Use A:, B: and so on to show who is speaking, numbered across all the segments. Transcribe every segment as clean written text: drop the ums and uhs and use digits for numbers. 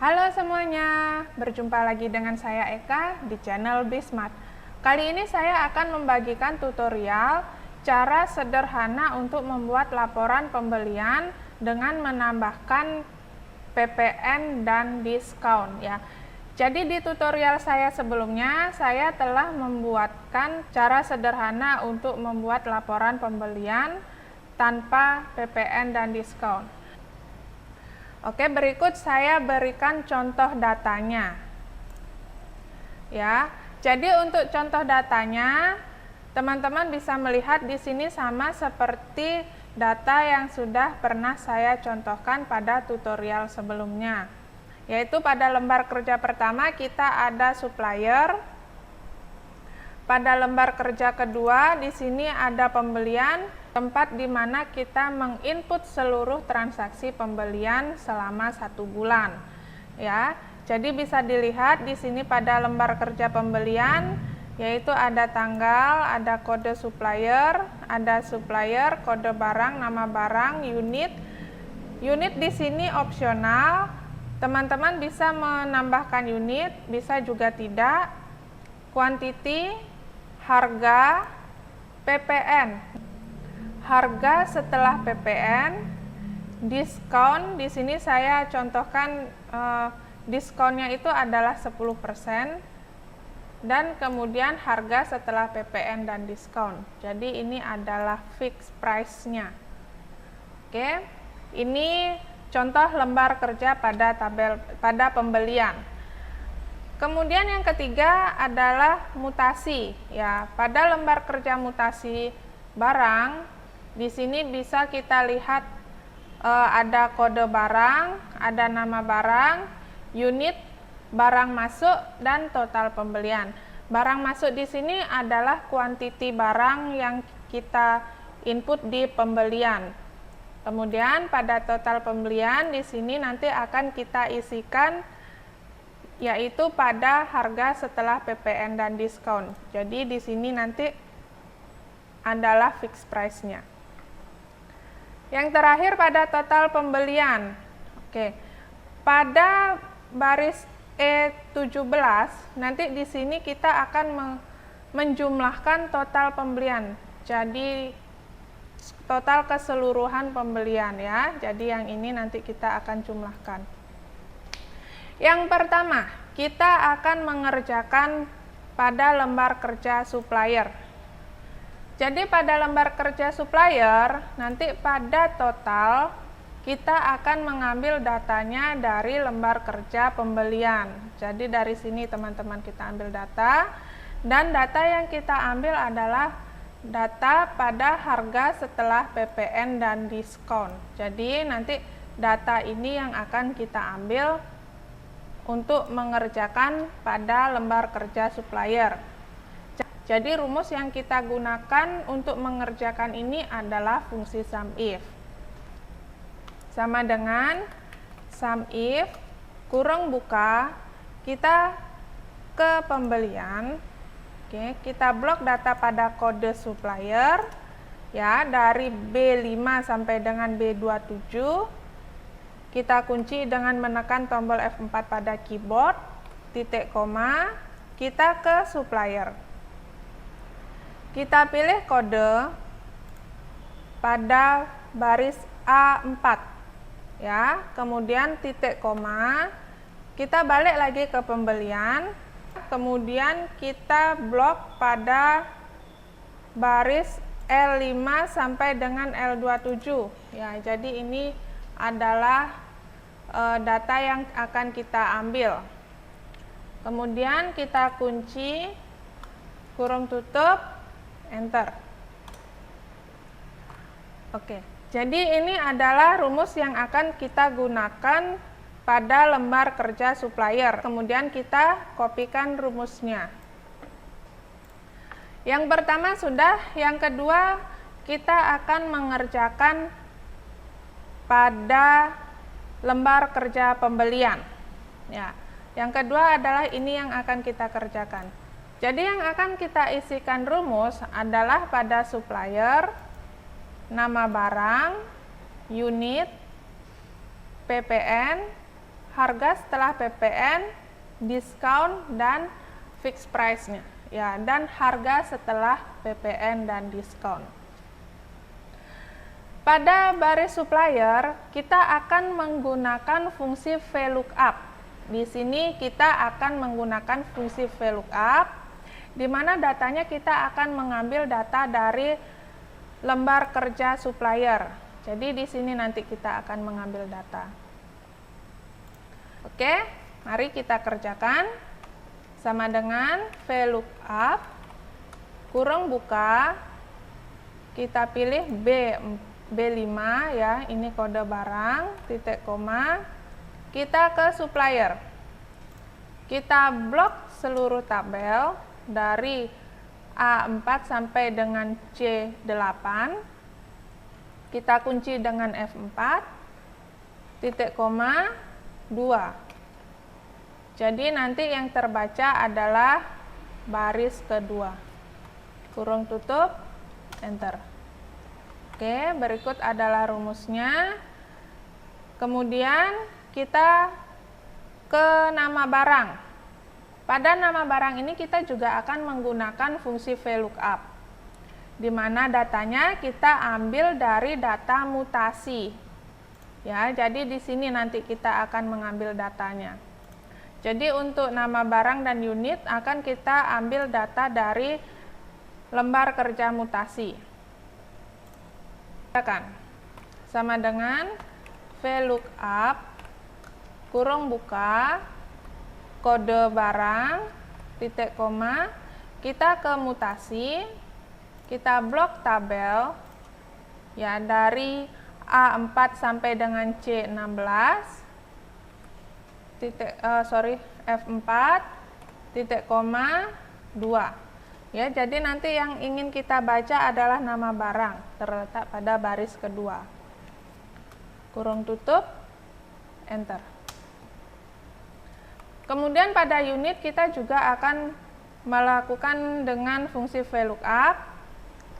A: Halo semuanya, berjumpa lagi dengan saya Eka di channel Bismart. Kali ini saya akan membagikan tutorial cara sederhana untuk membuat laporan pembelian dengan menambahkan PPN dan diskon ya. Jadi di tutorial saya sebelumnya, saya telah membuatkan cara sederhana untuk membuat laporan pembelian tanpa PPN dan diskon. Oke, berikut saya berikan contoh datanya. Ya, jadi untuk contoh datanya, teman-teman bisa melihat di sini sama seperti data yang sudah pernah saya contohkan pada tutorial sebelumnya. Yaitu pada lembar kerja pertama kita ada supplier. Pada lembar kerja kedua di sini ada pembelian, tempat di mana kita menginput seluruh transaksi pembelian selama 1 bulan. Ya, jadi bisa dilihat di sini pada lembar kerja pembelian, yaitu ada tanggal, ada kode supplier, kode barang, nama barang, unit. Unit di sini opsional. Teman-teman bisa menambahkan unit, bisa juga tidak. Quantity, harga, PPN. Harga setelah PPN, diskon. Di sini saya contohkan diskonnya itu adalah 10%, dan kemudian harga setelah PPN dan diskon. Jadi ini adalah fixed price-nya. Oke, ini contoh lembar kerja pada pembelian. Kemudian yang ketiga adalah mutasi. Ya, pada lembar kerja mutasi barang, di sini bisa kita lihat ada kode barang, ada nama barang, unit, barang masuk, dan total pembelian. Barang masuk di sini adalah kuantiti barang yang kita input di pembelian. Kemudian pada total pembelian di sini nanti akan kita isikan, yaitu pada harga setelah PPN dan diskon. Jadi di sini nanti adalah fixed price-nya. Yang terakhir pada total pembelian. Oke. Pada baris E17 nanti di sini kita akan menjumlahkan total pembelian. Jadi total keseluruhan pembelian ya. Jadi yang ini nanti kita akan jumlahkan. Yang pertama, kita akan mengerjakan pada lembar kerja supplier. Jadi pada lembar kerja supplier, nanti pada total kita akan mengambil datanya dari lembar kerja pembelian. Jadi dari sini teman-teman kita ambil data, dan data yang kita ambil adalah data pada harga setelah PPN dan diskon. Jadi nanti data ini yang akan kita ambil untuk mengerjakan pada lembar kerja supplier. Jadi rumus yang kita gunakan untuk mengerjakan ini adalah fungsi SUMIF. Sama dengan SUMIF kurung buka, kita ke pembelian. Oke, kita blok data pada kode supplier ya, dari B5 sampai dengan B27. Kita kunci dengan menekan tombol F4 pada keyboard, titik koma, kita ke supplier. Kita pilih kode pada baris A4 ya, kemudian titik koma, kita balik lagi ke pembelian, kemudian kita blok pada baris L5 sampai dengan L27 ya. Jadi ini adalah data yang akan kita ambil. Kemudian kita kunci, kurung tutup, enter. Oke, jadi ini adalah rumus yang akan kita gunakan pada lembar kerja supplier. Kemudian kita kopikan rumusnya. Yang pertama sudah, yang kedua kita akan mengerjakan pada lembar kerja pembelian. Ya, yang kedua adalah ini yang akan kita kerjakan. Jadi yang akan kita isikan rumus adalah pada supplier, nama barang, unit, PPN, harga setelah PPN, diskon, dan fixed price-nya. Ya, dan harga setelah PPN dan diskon. Pada baris supplier, kita akan menggunakan fungsi VLOOKUP. Di sini kita akan menggunakan fungsi VLOOKUP, di mana datanya kita akan mengambil data dari lembar kerja supplier. Jadi di sini nanti kita akan mengambil data. Oke, mari kita kerjakan. Sama dengan VLOOKUP, kurung buka, kita pilih B5 ya, ini kode barang, titik koma, kita ke supplier. Kita blok seluruh tabel dari A4 sampai dengan C8. Kita kunci dengan F4, titik koma, 2. Jadi nanti yang terbaca adalah baris kedua. Kurung tutup, enter. Oke, berikut adalah rumusnya. Kemudian kita ke nama barang. Pada nama barang ini kita juga akan menggunakan fungsi VLOOKUP, di mana datanya kita ambil dari data mutasi. Ya, jadi di sini nanti kita akan mengambil datanya. Jadi untuk nama barang dan unit akan kita ambil data dari lembar kerja mutasi. Sama dengan VLOOKUP, kurung buka, kode barang, titik koma, kita ke mutasi, kita blok tabel, ya dari A4 sampai dengan C16, F4, titik koma, 2. Ya, jadi nanti yang ingin kita baca adalah nama barang, terletak pada baris kedua. Kurung tutup, enter. Kemudian pada unit kita juga akan melakukan dengan fungsi VLOOKUP.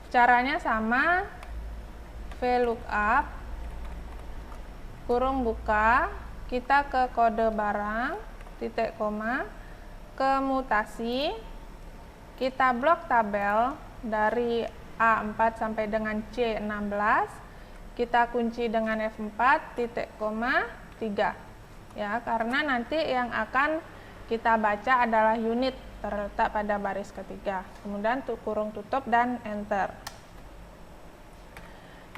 A: Caranya sama, VLOOKUP, kurung buka, kita ke kode barang, titik koma, ke mutasi, kita blok tabel dari A4 sampai dengan C16, kita kunci dengan F4, titik koma, 3. Ya, karena nanti yang akan kita baca adalah unit, terletak pada baris ketiga. Kemudian kurung tutup dan enter.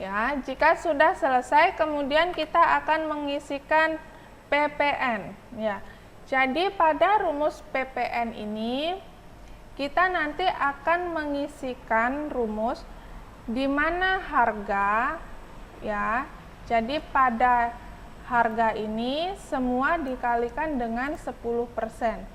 A: Ya, jika sudah selesai, kemudian kita akan mengisikan PPN. Ya, jadi pada rumus PPN ini kita nanti akan mengisikan rumus di mana harga, ya, jadi pada harga ini semua dikalikan dengan 10%.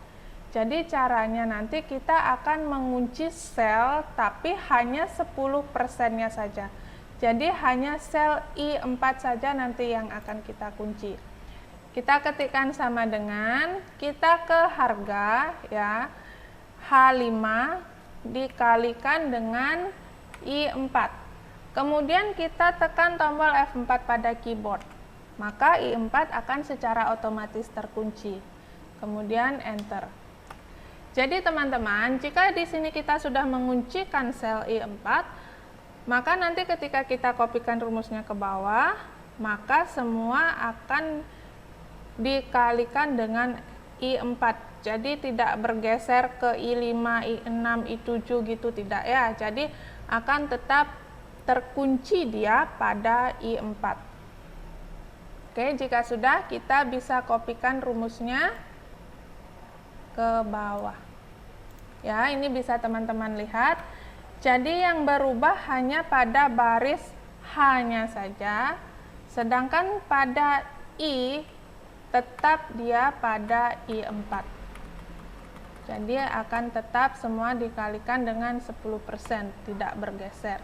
A: Jadi caranya nanti kita akan mengunci sel tapi hanya 10%-nya saja. Jadi hanya sel I4 saja nanti yang akan kita kunci. Kita ketikkan sama dengan, kita ke harga, ya, H5 dikalikan dengan I4. Kemudian kita tekan tombol F4 pada keyboard. Maka I4 akan secara otomatis terkunci. Kemudian enter. Jadi teman-teman, jika di sini kita sudah menguncikan sel I4, maka nanti ketika kita kopikan rumusnya ke bawah, maka semua akan dikalikan dengan I4. Jadi tidak bergeser ke I5, I6, I7 gitu, tidak ya. Jadi akan tetap terkunci dia pada I4. Oke, jika sudah, kita bisa kopikan rumusnya ke bawah. Ya, ini bisa teman-teman lihat. Jadi yang berubah hanya pada baris H-nya saja, sedangkan pada I tetap dia pada I4. Jadi akan tetap semua dikalikan dengan 10%, tidak bergeser.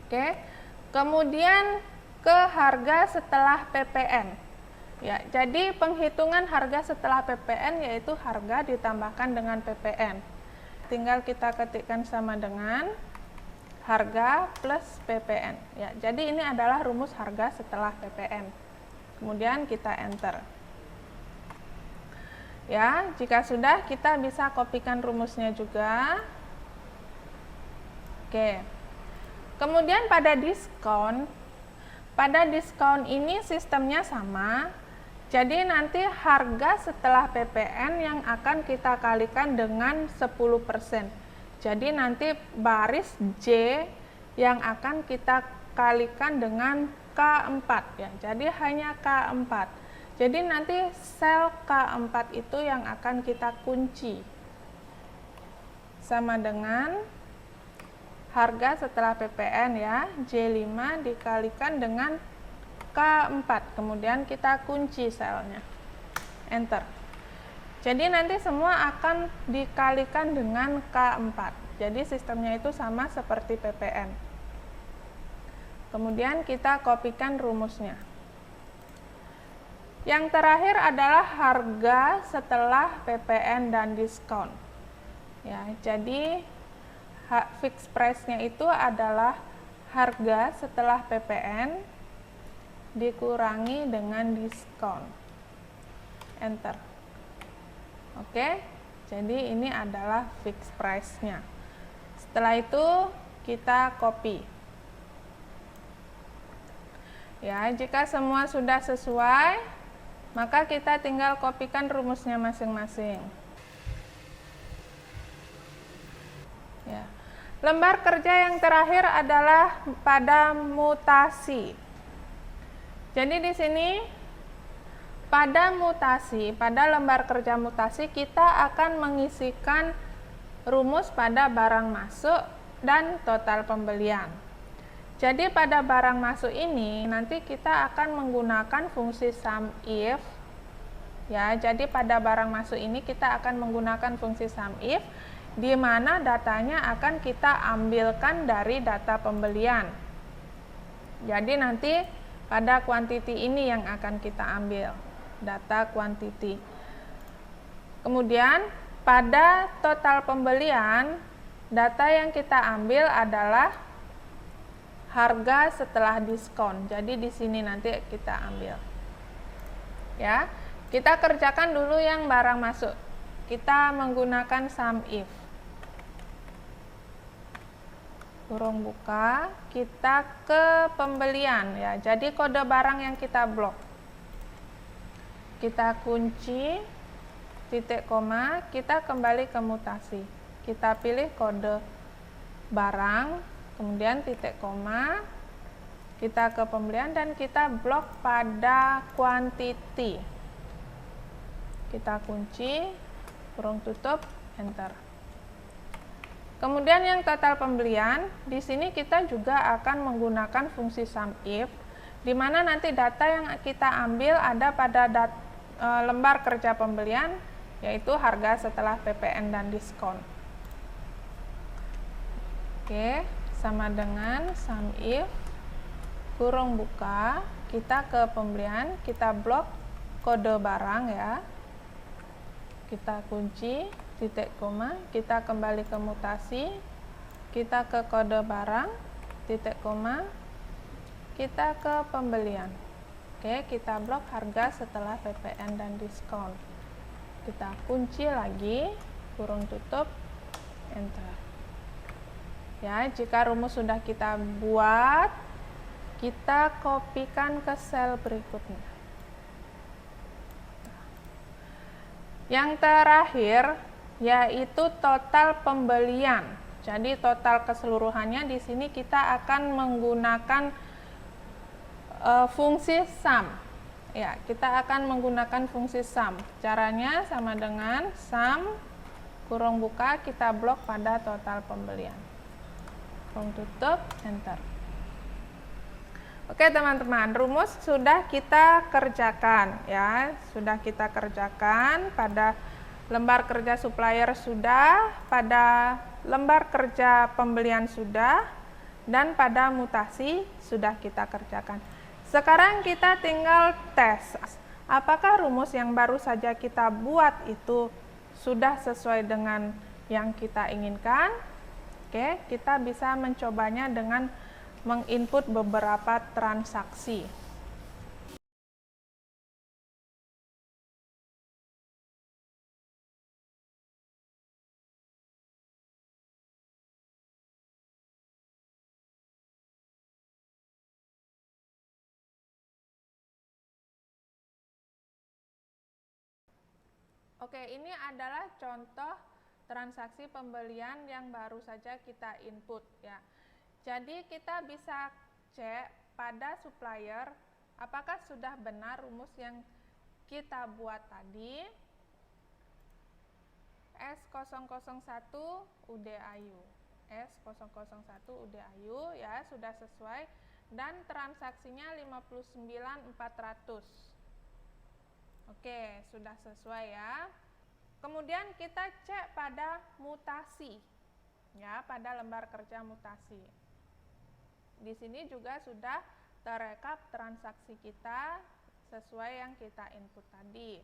A: Oke. Kemudian ke harga setelah PPN. Ya, jadi penghitungan harga setelah PPN yaitu harga ditambahkan dengan PPN. Tinggal kita ketikkan sama dengan harga plus PPN. Ya, jadi ini adalah rumus harga setelah PPN. kemudian kita enter. Ya, jika sudah, kita bisa kopikan rumusnya juga. Oke. Kemudian pada diskon ini sistemnya sama. Jadi nanti harga setelah PPN yang akan kita kalikan dengan 10%. Jadi nanti baris J yang akan kita kalikan dengan K4 ya. Jadi hanya K4. Jadi nanti sel K4 itu yang akan kita kunci. Sama dengan harga setelah PPN ya, J5 dikalikan dengan K4. Kemudian kita kunci selnya. Enter. Jadi nanti semua akan dikalikan dengan K4. Jadi sistemnya itu sama seperti PPN. Kemudian kita kopikan rumusnya. Yang terakhir adalah harga setelah PPN dan diskon. Ya, jadi fixed price-nya itu adalah harga setelah PPN dikurangi dengan diskon. Enter. Oke, jadi ini adalah fixed price-nya. Setelah itu kita copy. Ya, jika semua sudah sesuai, maka kita tinggal kopikan rumusnya masing-masing. Ya. Lembar kerja yang terakhir adalah pada mutasi. Jadi di sini pada mutasi, pada lembar kerja mutasi kita akan mengisikan rumus pada barang masuk dan total pembelian. Jadi pada barang masuk ini nanti kita akan menggunakan fungsi SUMIF. Ya, jadi pada barang masuk ini kita akan menggunakan fungsi SUMIF di mana datanya akan kita ambilkan dari data pembelian. Jadi nanti pada quantity ini yang akan kita ambil, data quantity. Kemudian pada total pembelian, data yang kita ambil adalah harga setelah diskon. Jadi di sini nanti kita ambil. Ya, kita kerjakan dulu yang barang masuk. Kita menggunakan SUMIF. Kurung buka, kita ke pembelian ya. Jadi kode barang yang kita blok. Kita kunci titik koma, kita kembali ke mutasi. Kita pilih kode barang, kemudian titik koma, kita ke pembelian dan kita blok pada quantity. Kita kunci, kurung tutup, enter. Kemudian yang total pembelian, di sini kita juga akan menggunakan fungsi SUMIF, di mana nanti data yang kita ambil ada pada lembar kerja pembelian, yaitu harga setelah PPN dan diskon. Oke. Sama dengan SUMIF, kurung buka, kita ke pembelian, kita blok kode barang ya. Kita kunci, titik koma, kita kembali ke mutasi, kita ke kode barang, titik koma, kita ke pembelian. Oke, kita blok harga setelah PPN dan diskon. Kita kunci lagi, kurung tutup, enter. Ya, jika rumus sudah kita buat, kita kopikan ke sel berikutnya. Yang terakhir yaitu total pembelian. Jadi total keseluruhannya di sini kita akan menggunakan fungsi SUM. Ya, kita akan menggunakan fungsi SUM. Caranya sama dengan SUM kurung buka, kita blok pada total pembelian. Kurung tutup, enter. Oke teman-teman, rumus sudah kita kerjakan ya, sudah kita kerjakan pada lembar kerja supplier sudah, pada lembar kerja pembelian sudah, dan pada mutasi sudah kita kerjakan. Sekarang kita tinggal tes, apakah rumus yang baru saja kita buat itu sudah sesuai dengan yang kita inginkan. Oke, kita bisa mencobanya dengan menginput beberapa transaksi. Oke, ini adalah contoh transaksi pembelian yang baru saja kita input ya. Jadi kita bisa cek pada supplier apakah sudah benar rumus yang kita buat tadi. S001 UDAYU. S001 UDAYU ya, sudah sesuai dan transaksinya 59.400. Oke, sudah sesuai ya. Kemudian kita cek pada mutasi. Ya, pada lembar kerja mutasi. Di sini juga sudah terekap transaksi kita sesuai yang kita input tadi.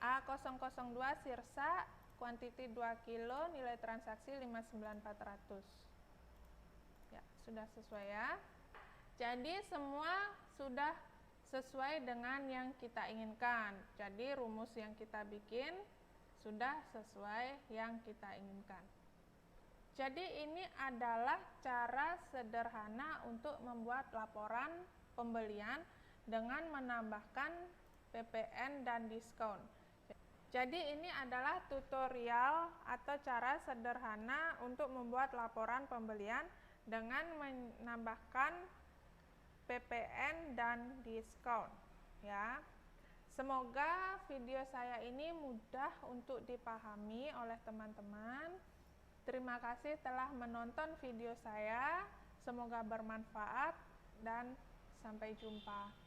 A: A002 Sirsa, kuantiti 2 kilo, nilai transaksi 59.400. Ya, sudah sesuai ya. Jadi semua sudah sesuai dengan yang kita inginkan. Jadi rumus yang kita bikin sudah sesuai yang kita inginkan. Jadi ini adalah cara sederhana untuk membuat laporan pembelian dengan menambahkan PPN dan diskon. Jadi ini adalah tutorial atau cara sederhana untuk membuat laporan pembelian dengan menambahkan PPN dan diskon ya. Semoga video saya ini mudah untuk dipahami oleh teman-teman. Terima kasih telah menonton video saya. Semoga bermanfaat dan sampai jumpa.